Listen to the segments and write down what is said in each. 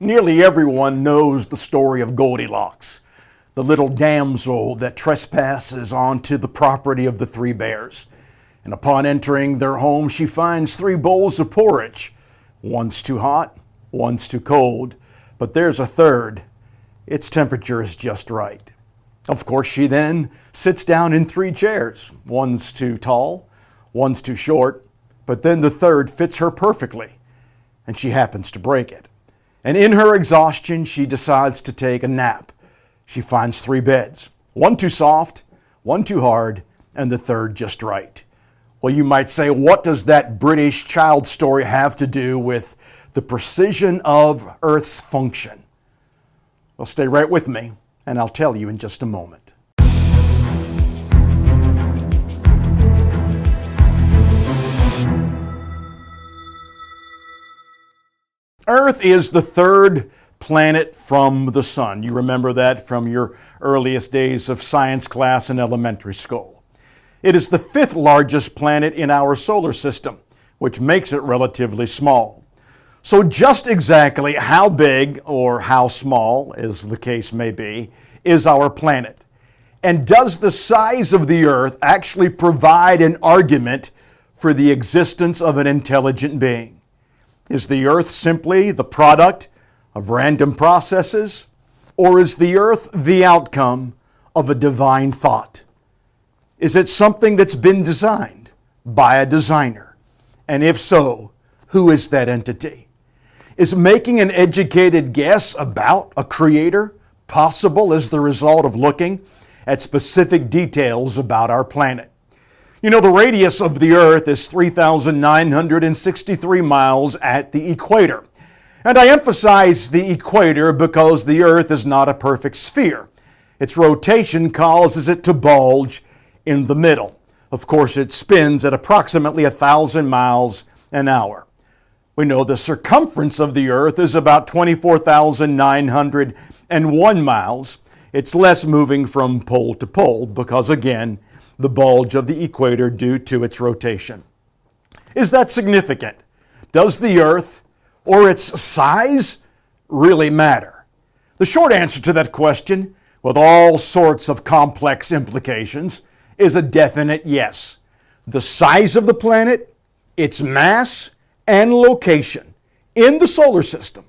Nearly everyone knows the story of Goldilocks, the little damsel that trespasses onto the property of the three bears. And upon entering their home, she finds three bowls of porridge. One's too hot, one's too cold, but there's a third. Its temperature is just right. Of course, she then sits down in three chairs. One's too tall, one's too short, but then the third fits her perfectly, and she happens to break it. And in her exhaustion, she decides to take a nap. She finds three beds, one too soft, one too hard, and the third just right. Well, you might say, what does that British child story have to do with the precision of Earth's function? Well, stay right with me, and I'll tell you in just a moment. Earth is the third planet from the sun. You remember that from your earliest days of science class in elementary school. It is the fifth largest planet in our solar system, which makes it relatively small. So just exactly how big, or how small, as the case may be, is our planet? And does the size of the Earth actually provide an argument for the existence of an intelligent being? Is the Earth simply the product of random processes, or is the Earth the outcome of a divine thought? Is it something that's been designed by a designer? And if so, who is that entity? Is making an educated guess about a creator possible as the result of looking at specific details about our planet? You know, the radius of the Earth is 3,963 miles at the equator. And I emphasize the equator because the Earth is not a perfect sphere. Its rotation causes it to bulge in the middle. Of course, it spins at approximately 1,000 miles an hour. We know the circumference of the Earth is about 24,901 miles. It's less moving from pole to pole because, again, the bulge of the equator due to its rotation. Is that significant? Does the Earth or its size really matter? The short answer to that question, with all sorts of complex implications, is a definite yes. The size of the planet, its mass, and location in the solar system,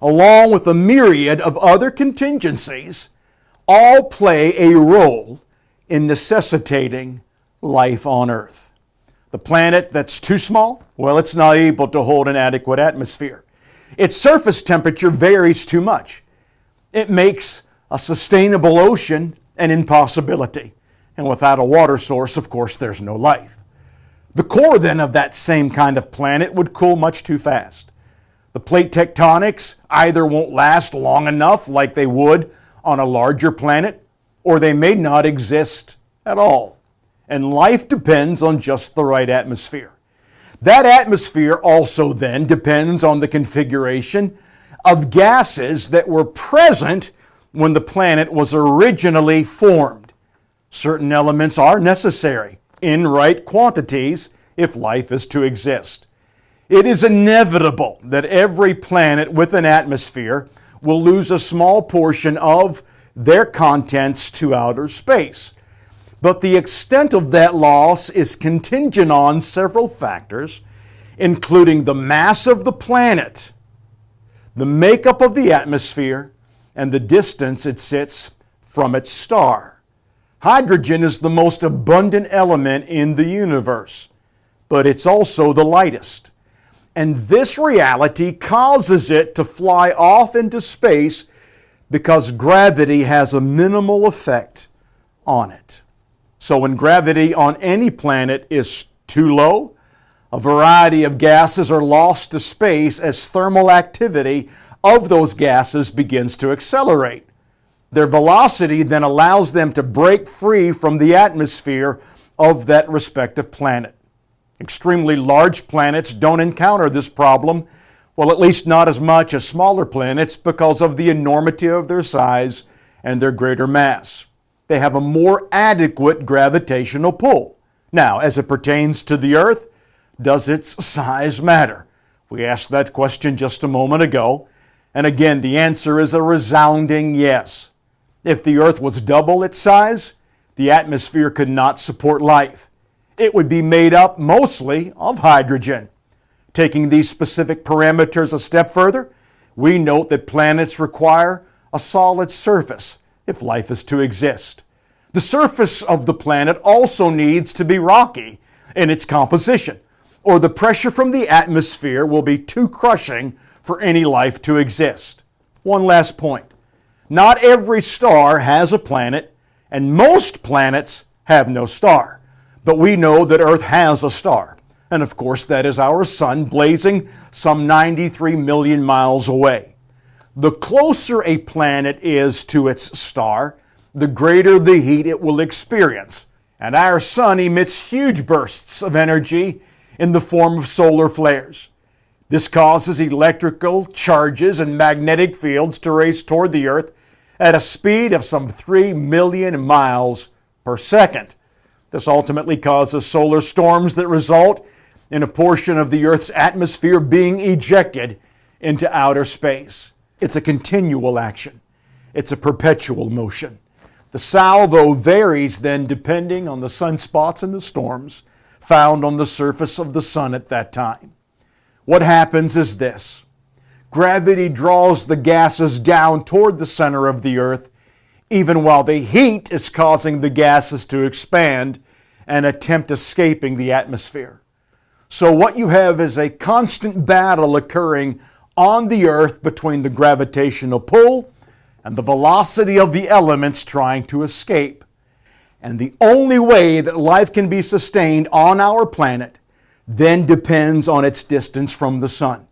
along with a myriad of other contingencies, all play a role in necessitating life on Earth. The planet that's too small, well, it's not able to hold an adequate atmosphere. Its surface temperature varies too much. It makes a sustainable ocean an impossibility. And without a water source, of course, there's no life. The core then of that same kind of planet would cool much too fast. The plate tectonics either won't last long enough like they would on a larger planet, or they may not exist at all. And life depends on just the right atmosphere. That atmosphere also then depends on the configuration of gases that were present when the planet was originally formed. Certain elements are necessary in right quantities if life is to exist. It is inevitable that every planet with an atmosphere will lose a small portion of their contents to outer space. But the extent of that loss is contingent on several factors, including the mass of the planet, the makeup of the atmosphere, and the distance it sits from its star. Hydrogen is the most abundant element in the universe, but it's also the lightest. And this reality causes it to fly off into space because gravity has a minimal effect on it. So when gravity on any planet is too low, a variety of gases are lost to space as thermal activity of those gases begins to accelerate. Their velocity then allows them to break free from the atmosphere of that respective planet. Extremely large planets don't encounter this problem, well, at least not as much as smaller planets because of the enormity of their size and their greater mass. They have a more adequate gravitational pull. Now, as it pertains to the Earth, does its size matter? We asked that question just a moment ago, And again, the answer is a resounding yes. If the earth was double its size, the atmosphere could not support life. It would be made up mostly of hydrogen. Taking these specific parameters a step further, we note that planets require a solid surface if life is to exist. The surface of the planet also needs to be rocky in its composition, or the pressure from the atmosphere will be too crushing for any life to exist. One last point. Not every star has a planet, and most planets have no star. But we know that Earth has a star. And of course, that is our sun, blazing some 93 million miles away. The closer a planet is to its star, the greater the heat it will experience. And our sun emits huge bursts of energy in the form of solar flares. This causes electrical charges and magnetic fields to race toward the Earth at a speed of some 3 million miles per second. This ultimately causes solar storms that result in a portion of the Earth's atmosphere being ejected into outer space. It's a continual action. It's a perpetual motion. The salvo varies then depending on the sunspots and the storms found on the surface of the sun at that time. What happens is this. Gravity draws the gases down toward the center of the Earth, even while the heat is causing the gases to expand and attempt escaping the atmosphere. So what you have is a constant battle occurring on the Earth between the gravitational pull and the velocity of the elements trying to escape. And the only way that life can be sustained on our planet then depends on its distance from the sun.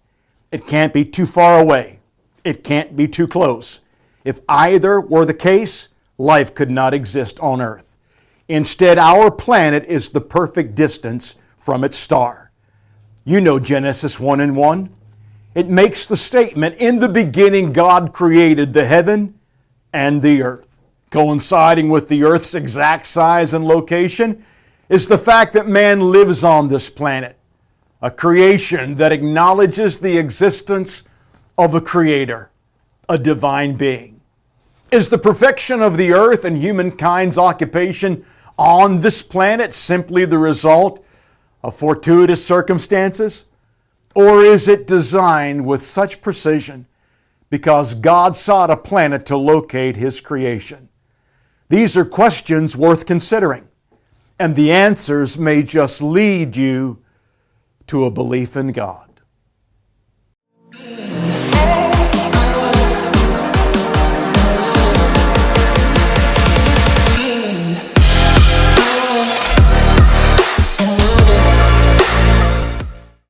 It can't be too far away. It can't be too close. If either were the case, life could not exist on Earth. Instead, our planet is the perfect distance from its star. You know Genesis 1:1. It makes the statement, "In the beginning God created the heaven and the earth." Coinciding with the Earth's exact size and location is the fact that man lives on this planet, a creation that acknowledges the existence of a creator, a divine being. Is the perfection of the earth and humankind's occupation on this planet simply the result of fortuitous circumstances? Or is it designed with such precision because God sought a planet to locate His creation? These are questions worth considering, and the answers may just lead you to a belief in God.